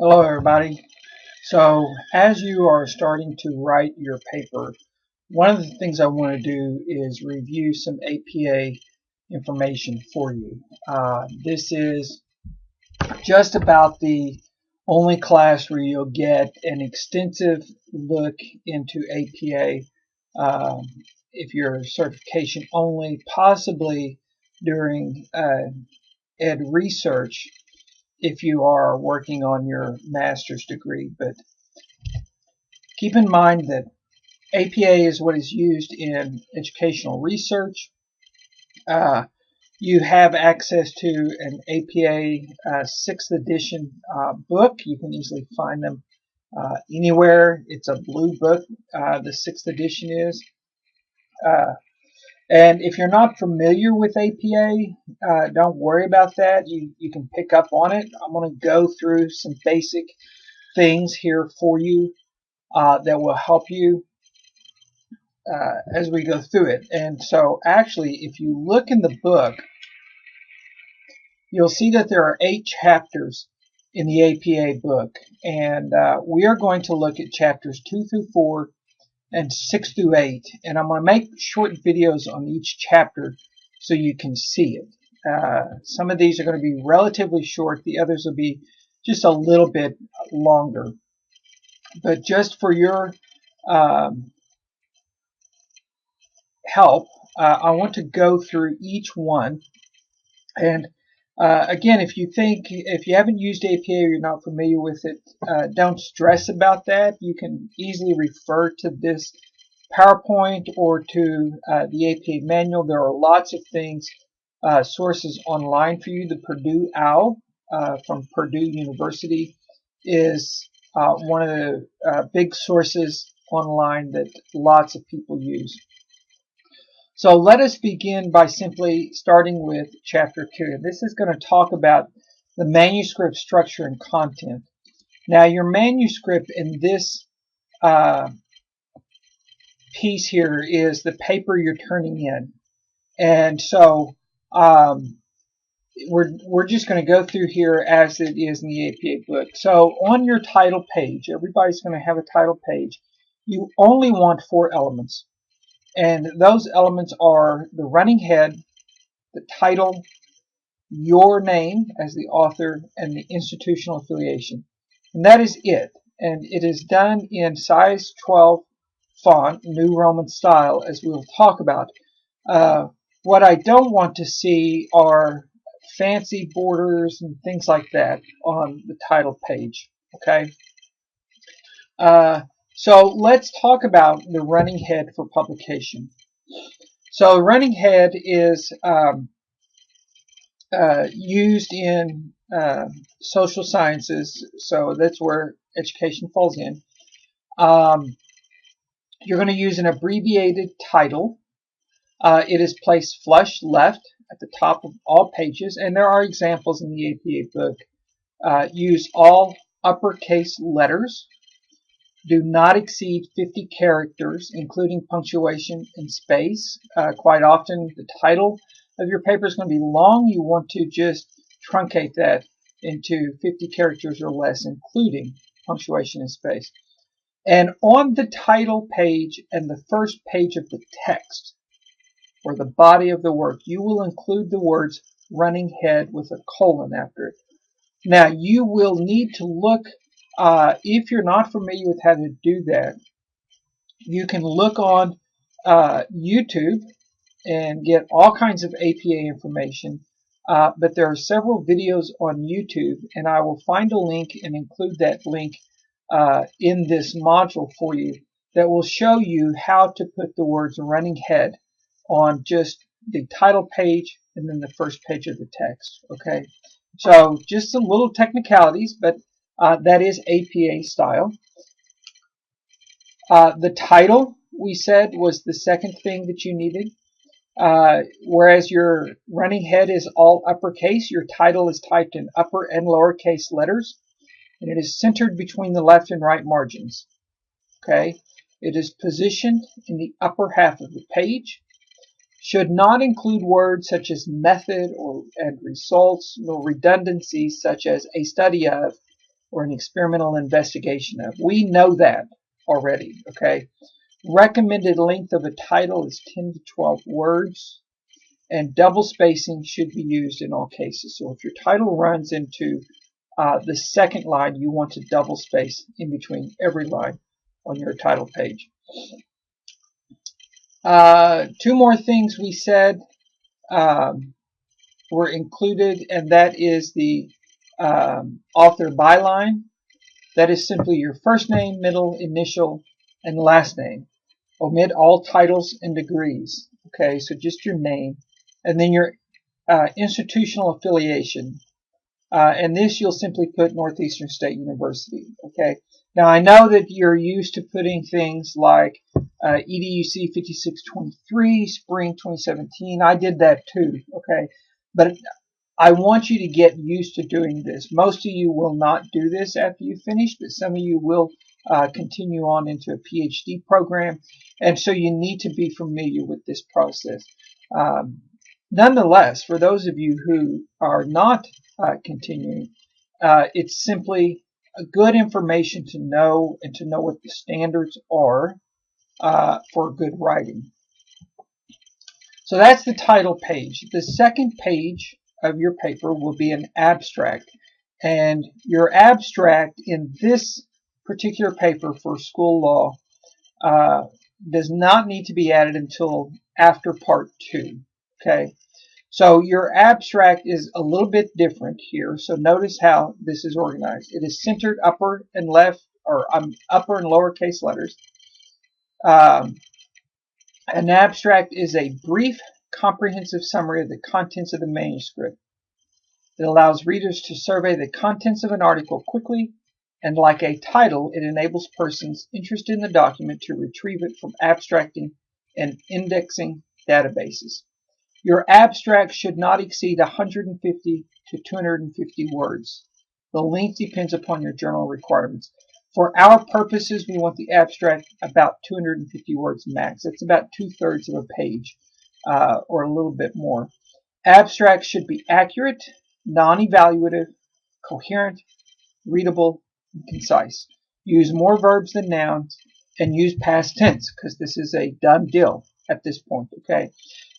Hello everybody. So as you are starting to write your paper, one of the things I want to do is review some APA information for you. This is just about the only class where you'll get an extensive look into APA if you're certification only, possibly during ed research if you are working on your master's degree. But keep in mind that APA is what is used in educational research. Uh, you have access to an APA 6th edition book. You can easily find them anywhere. It's a blue book, the 6th edition is. Uh, and if you're not familiar with APA, don't worry about that. You can pick up on it. I'm going to go through some basic things here for you that will help you as we go through it. And so actually, if you look in the book, you'll see that there are 8 chapters in the APA book. And we are going to look at chapters 2 through 4 and 6 through 8. And I'm going to make short videos on each chapter so you can see it. Some of these are going to be relatively short. The others will be just a little bit longer. But just for your help, I want to go through each one. And again, if you haven't used APA or you're not familiar with it, don't stress about that. You can easily refer to this PowerPoint or to the APA manual. There are lots of things, sources online for you. The Purdue OWL from Purdue University is one of the big sources online that lots of people use. So let us begin by simply starting with chapter 2. This is going to talk about the manuscript structure and content. Now your manuscript in this piece here is the paper you're turning in. And so we're just going to go through here as it is in the APA book. So on your title page, everybody's going to have a title page. You only want 4 elements. And those elements are the running head, the title, your name as the author, and the institutional affiliation. And that is it. And it is done in size 12 font, New Roman style, as we'll talk about. What I don't want to see are fancy borders and things like that on the title page. Okay. So let's talk about the running head for publication. So running head is used in social sciences, so that's where education falls in. You're going to use an abbreviated title. It is placed flush left at the top of all pages, and there are examples in the APA book. Use all uppercase letters. Do not exceed 50 characters, including punctuation and space. Quite often the title of your paper is going to be long. You want to just truncate that into 50 characters or less, including punctuation and space. And on the title page and the first page of the text, or the body of the work, you will include the words running head with a colon after it. Now, you will need to look, if you're not familiar with how to do that, you can look on YouTube and get all kinds of APA information. But there are several videos on YouTube, and I will find a link and include that link in this module for you that will show you how to put the words running head on just the title page and then the first page of the text. Okay, so just some little technicalities, but that is APA style. The title, we said, was the second thing that you needed. Whereas your running head is all uppercase, your title is typed in upper and lowercase letters, and it is centered between the left and right margins. Okay, it is positioned in the upper half of the page. Should not include words such as method and results, nor redundancies such as a study of or an experimental investigation of. We know that already, okay? Recommended length of a title is 10 to 12 words, and double spacing should be used in all cases. So if your title runs into the second line, you want to double space in between every line on your title page. Two more things we said were included, and that is the author byline. That is simply your first name, middle, initial, and last name. Omit all titles and degrees. Okay, so just your name, and then your institutional affiliation. And this you'll simply put Northeastern State University. Okay. Now I know that you're used to putting things like EDUC 5623, Spring 2017. I did that too. Okay, but I want you to get used to doing this. Most of you will not do this after you finish, but some of you will continue on into a PhD program, and so you need to be familiar with this process. Nonetheless, for those of you who are not continuing, it's simply a good information to know, and to know what the standards are for good writing. So that's the title page. The second page of your paper will be an abstract, and your abstract in this particular paper for school law does not need to be added until after part 2. Okay, so your abstract is a little bit different here. So notice how this is organized. It is centered upper and left, or upper and lowercase letters. An abstract is a brief, comprehensive summary of the contents of the manuscript. It allows readers to survey the contents of an article quickly, and like a title, it enables persons interested in the document to retrieve it from abstracting and indexing databases. Your abstract should not exceed 150 to 250 words. The length depends upon your journal requirements. For our purposes, we want the abstract about 250 words max. That's about 2/3 of a page, or a little bit more. Abstracts should be accurate, non-evaluative, coherent, readable, and concise. Use more verbs than nouns, and use past tense, because this is a done deal at this point, okay?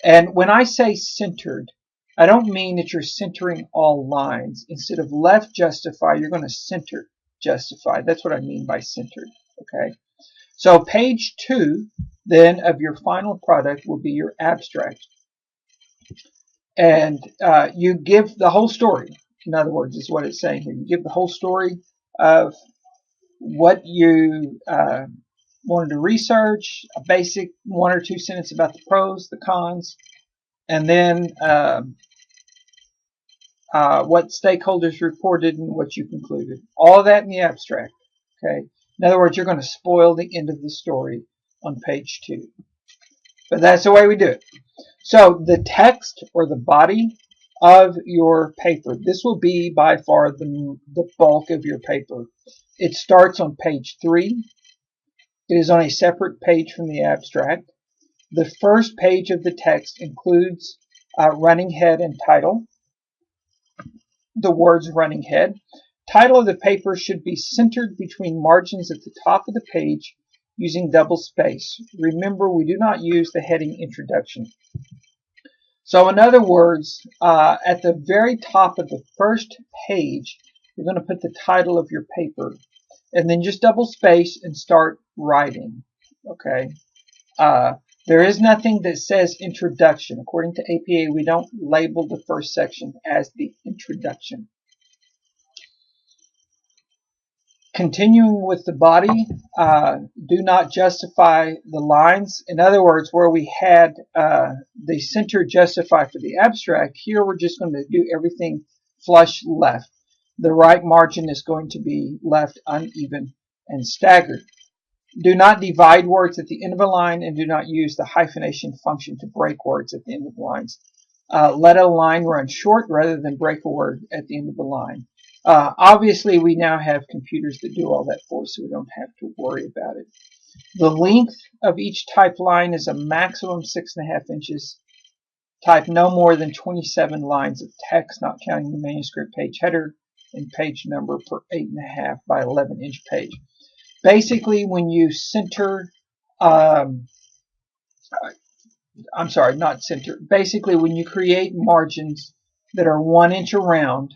And when I say centered, I don't mean that you're centering all lines. Instead of left justify, you're going to center justify. That's what I mean by centered, okay? So page 2 then of your final product will be your abstract. And you give the whole story. In other words, is what it's saying here. You give the whole story of what you wanted to research, a basic 1 or 2 sentences about the pros, the cons, and then what stakeholders reported and what you concluded. All of that in the abstract. Okay. In other words, you're going to spoil the end of the story on page 2. But that's the way we do it. So the text, or the body of your paper, this will be by far the bulk of your paper. It starts on page 3. It is on a separate page from the abstract. The first page of the text includes running head and title. The words running head. Title of the paper should be centered between margins at the top of the page using double space. Remember, we do not use the heading introduction. So in other words, at the very top of the first page, you're going to put the title of your paper, and then just double space and start writing. Okay. There is nothing that says introduction. According to APA, we don't label the first section as the introduction. Continuing with the body, do not justify the lines. In other words, where we had the center justify for the abstract, here we're just going to do everything flush left. The right margin is going to be left uneven and staggered. Do not divide words at the end of a line, and do not use the hyphenation function to break words at the end of the lines. Let a line run short rather than break a word at the end of the line. Obviously, we now have computers that do all that for us, so we don't have to worry about it. The length of each typed line is a maximum 6.5 inches. Type no more than 27 lines of text, not counting the manuscript page header, in page number per 8.5 by 11 inch page. Basically, when you center, I'm sorry, not center. Basically, when you create margins that are 1 inch around,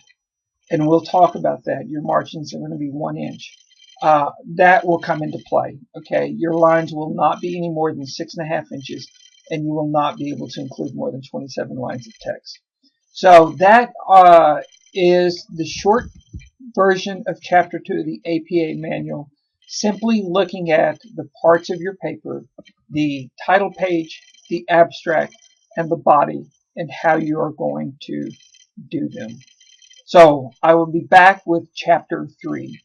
and we'll talk about that, your margins are going to be 1 inch. That will come into play. Okay, your lines will not be any more than 6.5 inches, and you will not be able to include more than 27 lines of text. So that is the short version of Chapter 2 of the APA manual, simply looking at the parts of your paper, the title page, the abstract, and the body, and how you are going to do them. So I will be back with Chapter 3.